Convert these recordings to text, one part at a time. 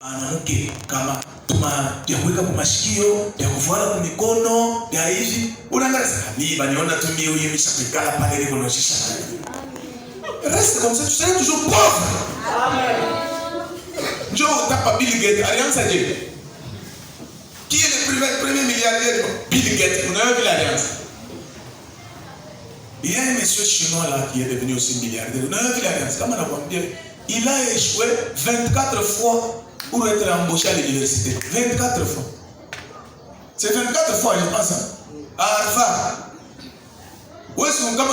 Mwanamke kama ya kuweka kwa mashikio, ya kufuala kwa mikono, ya hivi. Unaangalia ni baniona tu mimi huyu mshapikala pale ile kunoshisha. Reste comme ça, tu seras toujours pauvre. Amen. Joe tapa Bill Gates, Alliance Dieu. Qui est le premier milliardaire? Bill Gates. On a vu l'Alliance. Il y a un monsieur chinois là qui est devenu aussi milliardaire. On a vu l'Alliance. Comment on va dire? Il a échoué 24 fois pour être embauché à l'université. 24 fois. C'est 24 fois, je pense. À Harvard. Où est-ce qu'on a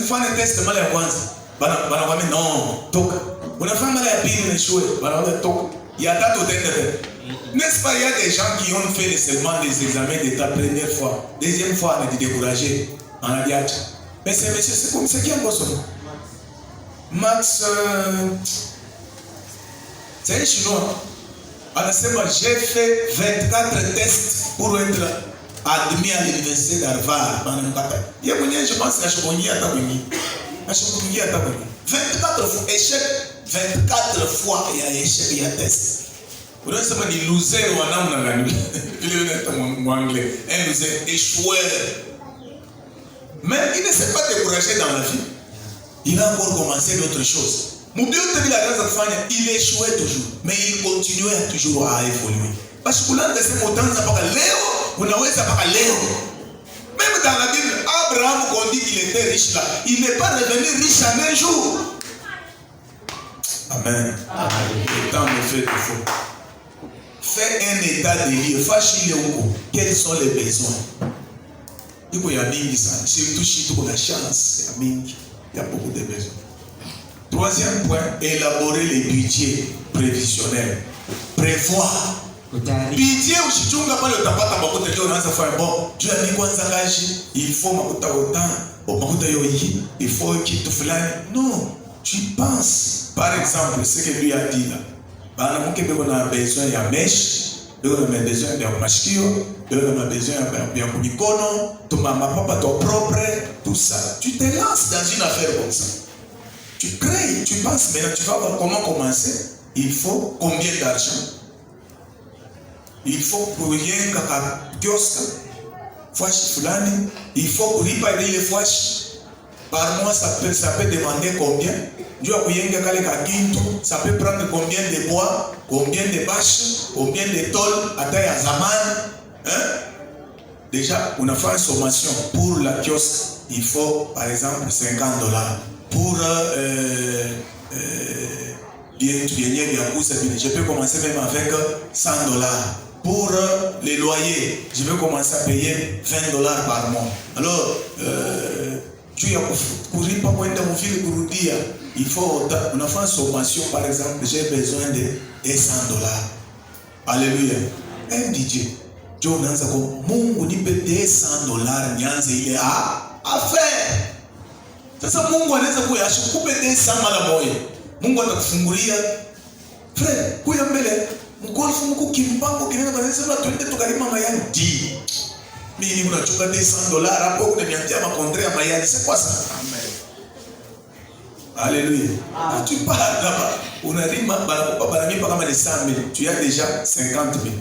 fait un test mal à Kwanza? Banawame non, toka. Unafanya mara ya pili na shule, banawame toka. Ya tatu utaenda. N'est-ce pas, il y a des gens qui ont fait seulement des examens d'état première fois. Deuxième fois, on a été découragé. On a dit, mais c'est monsieur, c'est comme ça qui a bossé. Max, c'est un chinois. Anasema, j'ai fait 24 tests pour être admis à l'université d'Harvard. Il y a moyen, je pense, que je connais à Tabini. 24 fois échec, 24 fois il y a échec, il y a test. Vous savez ce que c'est loser ou un homme en anglais, un loser échoueur. Mais il ne s'est pas découragé dans la vie. Il a encore commencé d'autres choses. Mon Dieu te dit la grâce de Fania, il échouait toujours, mais il continuait toujours à évoluer. Parce que là, c'est mon temps, ça pas Léo, vous n'avez pas Léo. Même dans la Bible, Abraham, on dit qu'il était riche là. Il n'est pas revenu riche en un jour. Amen. Le temps me fait défaut. Fais un état de lieu. Fâche-le où. Quels sont les besoins? Il y a mingi ça. Surtout si tu as la chance. Il y a beaucoup de besoins. Troisième point, élaborer les budgets prévisionnels. Prévoir. Budget usichunga pale utapata makuta leo unaanza kufanya bon. Tu as mis kwanza kashi, il faut makuta autant, makuta yo hii, il faut kitu fulani. Non, tu penses. Par exemple, ce que lui a dit là. Bana mke beko na besoin ya mesh, beko na besoin ya mashikio, beko na besoin ya mikono, tu mama papa ton propre, tout ça. Tu te lances dans une affaire comme ça. Tu crées, tu penses maintenant, tu vas voir comment commencer. Il faut combien d'argent? Il faut pour rien kaka kiosque fwash fulani, il faut kulipa ile fwash par mois, ça peut demander combien? Dieu a kuyenga kale kakintu, ça peut prendre combien de bois, combien de bâches, combien de tôles à taille à zaman, hein? Déjà on a fait une sommation pour la kiosque, il faut par exemple $50. Pour je peux commencer même avec $100. Pour les loyers, je vais commencer à payer $20 par mois. Alors, il faut, on a fait une sommation, par exemple, j'ai besoin de $100. Alléluia. Un DJ, Joe Nanzako, Mungu nipe $100, nyanze ile à faire. Sasa Mungu anaweza kuyashukupe $100 mara moja. Mungu atakufungulia. Frère, kuya mbele. Mgolfu mko kimpango kinene kanasema twende tukalima mayani. Di. Mimi unachukua $100 hapo unaniambia makontre ya mayani. C'est quoi ça? Amen. Alléluia. Tu pars là-bas. Unalima banakupa banamipa kama ni 100,000. Tu as déjà 50,000.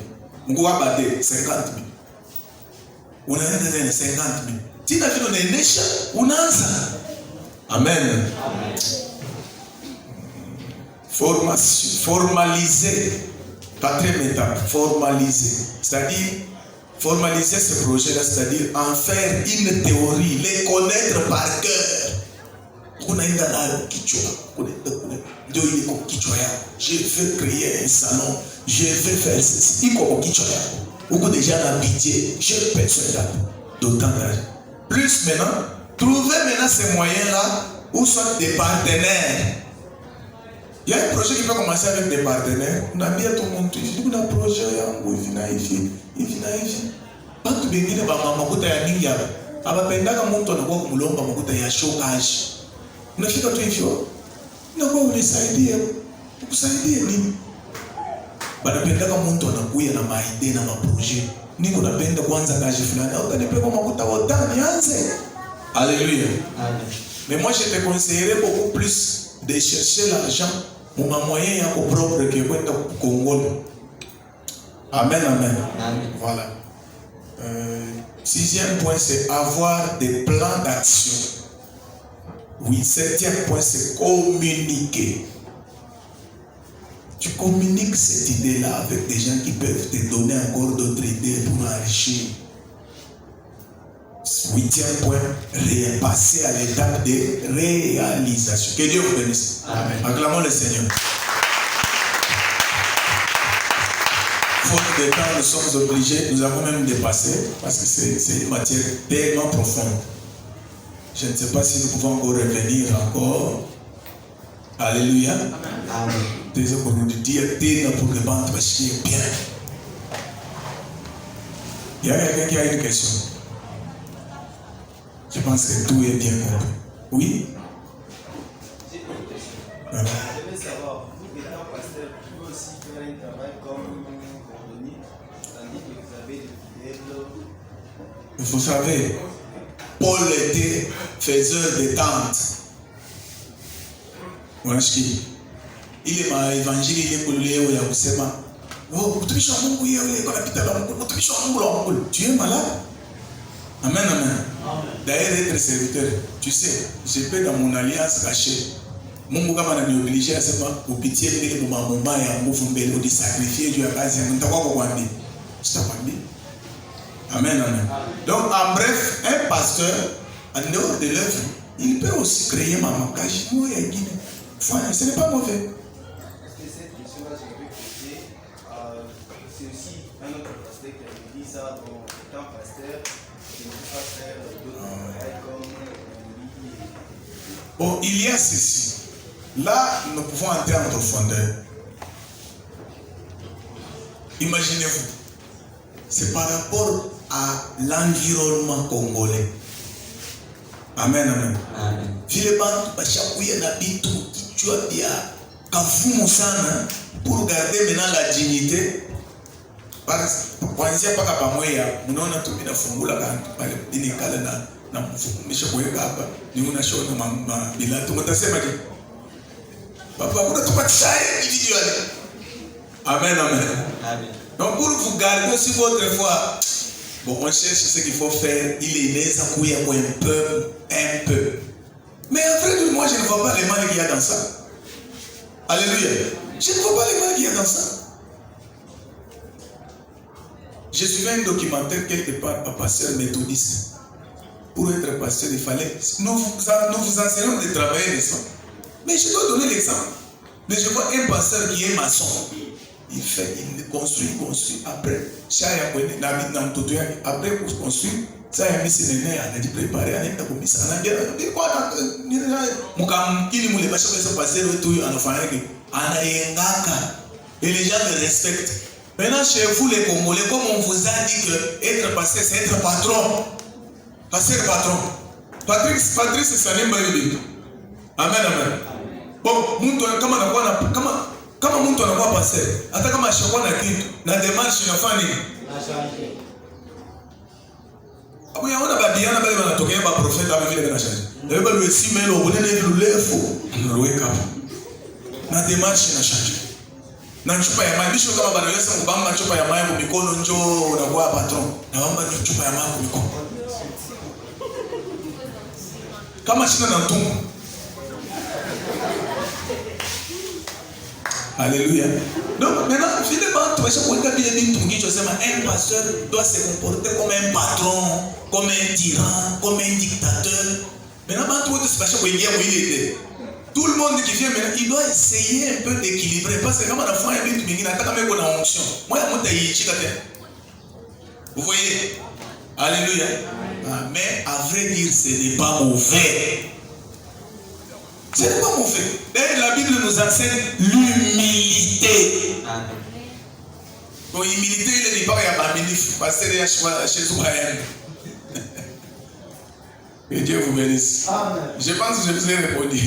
Mungu abade 50,000. Unaenda tena 50,000. Tina vile unaendesha unaanza. Amen. Amen. Formaliser. Quatrième étape, formaliser. C'est-à-dire, formaliser ce projet-là, c'est-à-dire en faire une théorie, les connaître par cœur. Je veux créer un salon, je veux faire ceci. Ou déjà un budget, j'ai besoin d'autant d'argent. Plus maintenant, trouver maintenant ces moyens-là, ou soit des partenaires. Il y a un projet qui peut commencer avec des partenaires. On a bien tout le monde. Il y a un projet, il vient ici. Pas tout bien, il y a makuta ya mingi hapa. Abapendaka mtu anakuwa kumulomba makuta ya showcash. Unafika tu hivyo. Unakuwa unisaidie. Ukusaidie nini? Banapendaka mtu anakuja na maide na maprojet. Niko napenda kwanza kazi fulani. Au utanipe kwa makuta wotani anze. Alléluia. Amen. Mais moi je te conseillerais beaucoup plus de chercher l'argent Muma moyen yako propre qui kwenda Congo. Amen, amen. Amen. Voilà. Sixième point, c'est avoir des plans d'action. Oui, septième point, c'est communiquer. Tu communiques cette idée-là avec des gens qui peuvent te donner encore d'autres idées pour enrichir. Huitième point, passer à l'étape de réalisation. Que Dieu vous bénisse. Amen. Acclamons le Seigneur. Faute de temps, nous sommes obligés, nous avons même dépassé, parce que c'est une matière tellement profonde. Je ne sais pas si nous pouvons encore revenir encore. Alléluia. Amen. Désolé pour nous dire, pour le banc, parce qu'il est bien. Il y a quelqu'un qui a une question. Je pense que tout est bien compris. Oui? Je veux savoir, vous étant pasteur, vous pouvez aussi faire un travail comme cordonnier, tandis que vous avez des fidèles. Vous savez, Paul était faiseur de tentes. Il est ma évangile, il est coulé au Yakusema. Oh, tu es malade? Amen, amen. D'ailleurs, être serviteur, tu sais, je peux dans mon alliance cachée. Mungu kama ananioblige asema upitie mbele kwa mambo ya nguvu mbele udisacrifier juu ya kazi yangu nitakuwa kukwambia. Sitakwambia. Amen, amen. Donc en bref, un pasteur en dehors de l'œuvre, il peut aussi créer mamakaji ou yengine. Enfin, ce n'est pas mauvais. Est-ce que cette question-là, je vais poser, c'est aussi un autre pasteur qui avait dit ça, donc étant pasteur, je ne peux pas faire d'autres travail comme Bon, il y a ceci. Là, nous pouvons entrer en profondeur. Imaginez-vous, c'est par rapport à l'environnement congolais. Amen, amen. Amen. Vile bantu bashakuya na bitu kichwa bia kavumu sana pour garder maintenant la dignité. Kwanzia paka pamoja, mnaona tu binafungula kantu pale inikala na mfumisha kuweka hapa ni unashona bila tu mtasema je? Papa kuna tupatisha individuel. Amen, amen. Amen. Donc pour vous garder aussi votre foi, bon, on cherche ce qu'il faut faire. Il est nécessaire qu'il y ait un peu. Mais après, moi, je ne vois pas les mal qu'il y a dans ça. Alléluia. Je ne vois pas les mal qu'il y a dans ça. Je suivais un documentaire quelque part par pasteur méthodiste. Pour être pasteur, il fallait. Nous vous enseignons de travailler les sons. Mais je dois donner l'exemple. Mais je vois un pasteur qui est maçon. Il construit. Après, après construire, ça a mis ses nez, il a dit préparer, il a commis ça. Et les gens le respectent. Maintenant, chez vous, les Congolais, comme on vous a dit que être pasteur, c'est être patron. Pasteur patron. Patrice Salim Bayobi. Amen, amen. Bon, kama mtu anakuwa pasteur, hata kama ashakuwa na kitu na demarche inafanya nini? Abu yaona babiana bale wanatokea ba profeta kama vile banashaje. Na baba luesi melo ubonene lulefu, naloweka hapo. Na demarche inashaje. Na chupa ya maji kama banaweza kubamba chupa ya maji kwa mikono njoo unakuwa patron. Naomba ni chupa ya maji kwa mikono. Kama shina na mtungu. Alléluia. Donc maintenant, finalement, tu vas chercher quelqu'un qui dit un pasteur doit se comporter comme un patron, comme un tyran, comme un dictateur. Maintenant, tu vas chercher tout le monde qui vient maintenant, il doit essayer un peu d'équilibrer. Parce que quand on a fait un but, il y a quand même une onction. Moi, je vous voyez? Alléluia. Mais à vrai dire, ce n'est pas mauvais. Ce n'est pas mauvais. D'ailleurs, la Bible nous enseigne l'humilité. Donc, l'humilité, il n'est pas un ministre. Parce que chez vous, que Dieu vous bénisse. Amen. Je pense que je vous ai répondu.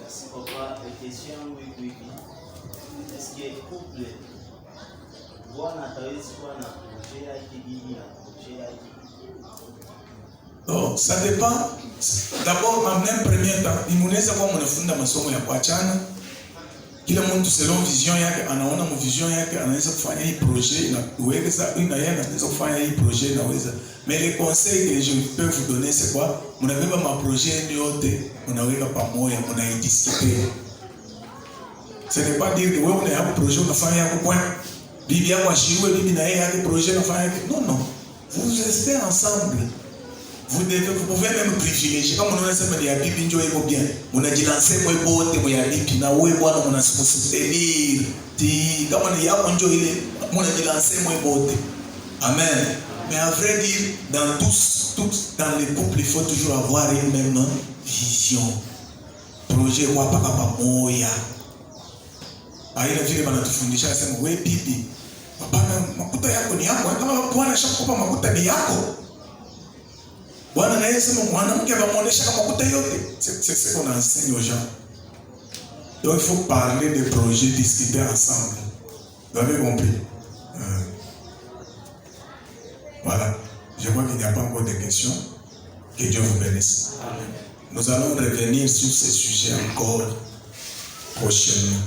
Merci, papa. La question, oui. Est-ce qu'il y a un couple? Oh, ça dépend. D'abord, en un premier temps, il faut que mon funda masomo ya kuachana Kila mtu selon vision yake anaona vision yake anaweza kufanya hii projet na uweza yeye anaweza kufanya hii projet naweza. Mais les conseils que je peux vous donner c'est quoi? Mnabeba ma projet yote, mnaweka pamoja, mnaidiscuter. Ce n'est pas dire que wewe una yako projet unafanya yako kwa bibi yako ashiriwe bibi na yeye yake projet unafanya yake. Non non. Vous restez ensemble. Vous pouvez même privilégier. Comme on a dit, il y a bibi njo iko bien. Unajilancer mwe bote mwe ya bibi na wewe bwana mnasoutenir. Ti kama ni yako njo ile mnajilancer mwe bote. Amen. Mais à vrai dire, dans les couples, il faut toujours avoir une même vision. Projet kwa paka pamoja. Aina vile wanatufundisha sema wewe bibi, hapana makuta yako ni yako, kama bwana shakupa makuta ni yako. Bwana naye sema mwanamke anamuonesha kama makuta yote. C'est ce qu'on enseigne aux gens. Donc il faut parler des projets, discuter ensemble. Vous avez compris? Voilà. Je vois qu'il n'y a pas encore de questions. Que Dieu vous bénisse. Amen. Nous allons revenir sur ce sujet encore prochainement.